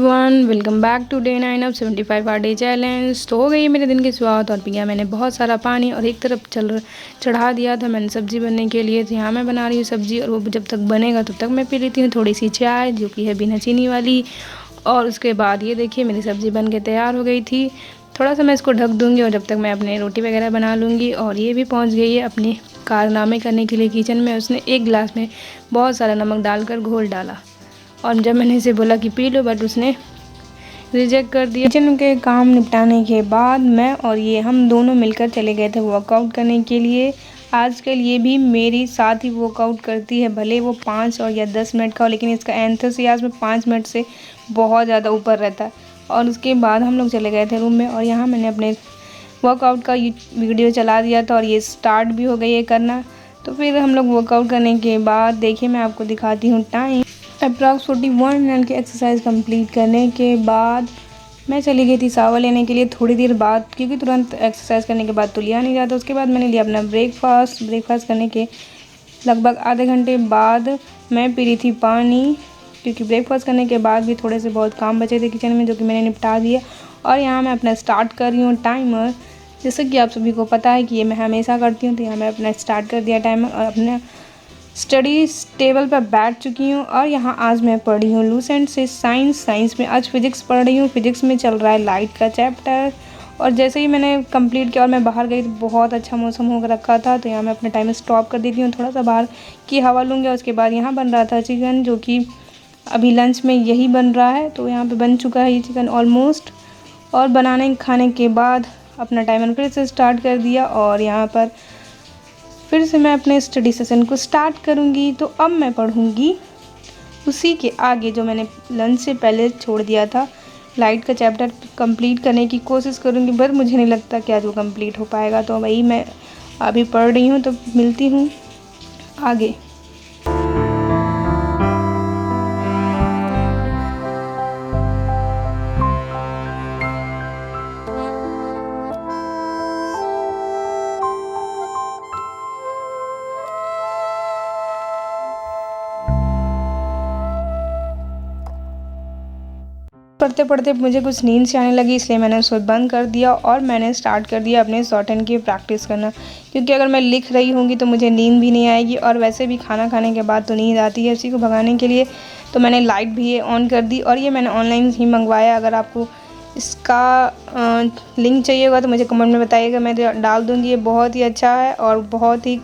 Everyone, welcome back to day 9 of 75 hour day challenge. तो हो गई है मेरे दिन की शुरुआत और पिया मैंने बहुत सारा पानी और एक तरफ चढ़ा दिया था मैंने सब्ज़ी बनने के लिए। तो यहाँ मैं बना रही हूँ सब्ज़ी और वो जब तक बनेगा तब तक मैं पी लेती हूँ थोड़ी सी चाय जो कि है बिना चीनी वाली। और उसके बाद ये देखिए मेरी सब्ज़ी बन के तैयार हो गई थी। थोड़ा सा मैं इसको ढक दूँगी और जब तक मैं अपने रोटी वगैरह बना लूँगी। और ये भी पहुँच गई है अपने कारनामे करने के लिए किचन में। उसने एक गिलास में बहुत सारा नमक डालकर घोल डाला और जब मैंने इसे बोला कि पी लो बट उसने रिजेक्ट कर दिया। किचन के काम निपटाने के बाद मैं और ये हम दोनों मिलकर चले गए थे वर्कआउट करने के लिए। आजकल ये भी मेरी साथ ही वर्कआउट करती है, भले वो 5 और या 10 मिनट का हो, लेकिन इसका एंथुसियाज्म 5 मिनट से बहुत ज़्यादा ऊपर रहता है। और उसके बाद हम लोग चले गए थे रूम में और यहाँ मैंने अपने वर्कआउट का वीडियो चला दिया था और ये स्टार्ट भी हो गई है करना। तो फिर हम लोग वर्कआउट करने के बाद देखिए मैं आपको दिखाती हूँ टाइम। अप्रॉक्स 41 मिनट की एक्सरसाइज कंप्लीट करने के बाद मैं चली गई थी शावर लेने के लिए थोड़ी देर बाद, क्योंकि तुरंत एक्सरसाइज करने के बाद तो लिया नहीं जाता। उसके बाद मैंने लिया अपना ब्रेकफास्ट करने के लगभग आधे घंटे बाद मैं पी रही थी पानी, क्योंकि ब्रेकफास्ट करने के बाद भी थोड़े से बहुत काम बचे थे किचन में जो कि मैंने निपटा दिया। और यहाँ मैं अपना स्टार्ट कर रही हूँ टाइमर, जैसे कि आप सभी को पता है कि ये मैं हमेशा करती हूँ। तो यहाँ मैं अपना स्टार्ट कर दिया टाइमर और अपना स्टडी टेबल पर बैठ चुकी हूँ। और यहाँ आज मैं पढ़ रही हूँ लूसेंट से साइंस में आज फिज़िक्स पढ़ रही हूँ। फिज़िक्स में चल रहा है लाइट का चैप्टर। और जैसे ही मैंने कंप्लीट किया और मैं बाहर गई तो बहुत अच्छा मौसम हो रखा था। तो यहाँ मैं अपना टाइम स्टॉप कर देती हूँ, थोड़ा सा बाहर की हवा लूँगी। और उसके बाद यहाँ बन रहा था चिकन, जो कि अभी लंच में यही बन रहा है। तो यहाँ पर बन चुका है ये चिकन ऑलमोस्ट। और बनाने खाने के बाद अपना टाइमर फिर से स्टार्ट कर दिया और यहाँ पर फिर से मैं अपने स्टडी सेशन को स्टार्ट करूँगी। तो अब मैं पढ़ूँगी उसी के आगे जो मैंने लंच से पहले छोड़ दिया था, लाइट का चैप्टर कंप्लीट करने की कोशिश करूँगी, पर मुझे नहीं लगता कि आज वो कंप्लीट हो पाएगा। तो वही मैं अभी पढ़ रही हूँ, तो मिलती हूँ आगे। पढ़ते पढ़ते मुझे कुछ नींद से आने लगी, इसलिए मैंने उसको बंद कर दिया और मैंने स्टार्ट कर दिया अपने शॉर्ट हैंड की प्रैक्टिस करना। क्योंकि अगर मैं लिख रही होंगी तो मुझे नींद भी नहीं आएगी और वैसे भी खाना खाने के बाद तो नींद आती है, उसी को भगाने के लिए तो मैंने लाइट भी ऑन कर दी। और ये मैंने ऑनलाइन ही मंगवाया। अगर आपको इसका लिंक चाहिए होगा तो मुझे कमेंट में बताइएगा, मैं डाल दूँगी। ये बहुत ही अच्छा है और बहुत ही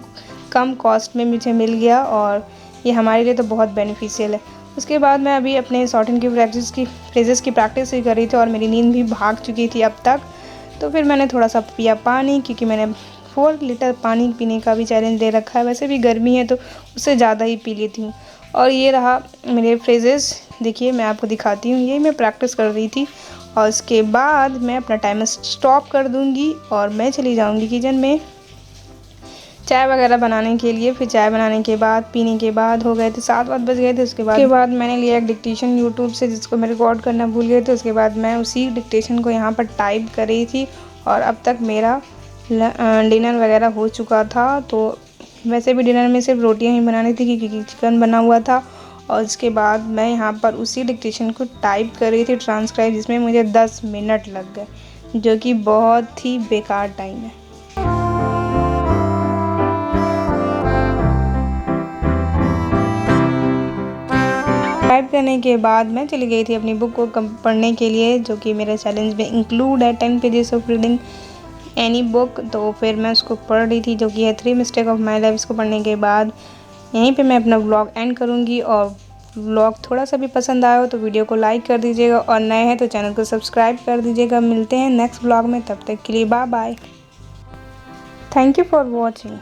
कम कॉस्ट में मुझे मिल गया और ये हमारे लिए तो बहुत बेनिफिशियल है। उसके बाद मैं अभी अपने शॉर्ट हैंड की फ्रेजेस की प्रैक्टिस ही कर रही थी और मेरी नींद भी भाग चुकी थी अब तक। तो फिर मैंने थोड़ा सा पिया पानी, क्योंकि मैंने 4 लीटर पानी पीने का भी चैलेंज दे रखा है। वैसे भी गर्मी है तो उससे ज़्यादा ही पी लेती हूँ। और ये रहा मेरे फ्रेजेस, देखिए मैं आपको दिखाती हूँ, यही मैं प्रैक्टिस कर रही थी। और उसके बाद मैं अपना टाइमर स्टॉप कर दूँगी और मैं चली जाऊँगी किचन में चाय वगैरह बनाने के लिए। फिर चाय बनाने के बाद पीने के बाद हो गए थे 7 बज गए थे। उसके बाद मैंने लिया एक डिक्टेशन यूट्यूब से, जिसको मैं रिकॉर्ड करना भूल गई थी। उसके बाद मैं उसी डिक्टेशन को यहाँ पर टाइप कर रही थी और अब तक मेरा डिनर वगैरह हो चुका था। तो वैसे भी डिनर में सिर्फ रोटियाँ ही बनानी थी क्योंकि चिकन बना हुआ था। और उसके बाद मैं यहाँ पर उसी डिक्टेशन को टाइप कर रही थी ट्रांसक्राइब, जिसमें मुझे 10 मिनट लग गए, जो कि बहुत ही बेकार टाइम है। टाइप करने के बाद मैं चली गई थी अपनी बुक को पढ़ने के लिए, जो कि मेरे चैलेंज में इंक्लूड है 10 pages of reading any book. तो फिर मैं उसको पढ़ रही थी, जो कि है 3 मिस्टेक ऑफ माई लाइफ। इसको पढ़ने के बाद यहीं पे मैं अपना व्लॉग एंड करूँगी। और व्लॉग थोड़ा सा भी पसंद आया हो तो वीडियो को लाइक कर दीजिएगा और नए हैं तो चैनल को सब्सक्राइब कर दीजिएगा। मिलते हैं नेक्स्ट व्लॉग में, तब तक के लिए bye bye. Thank you for watching.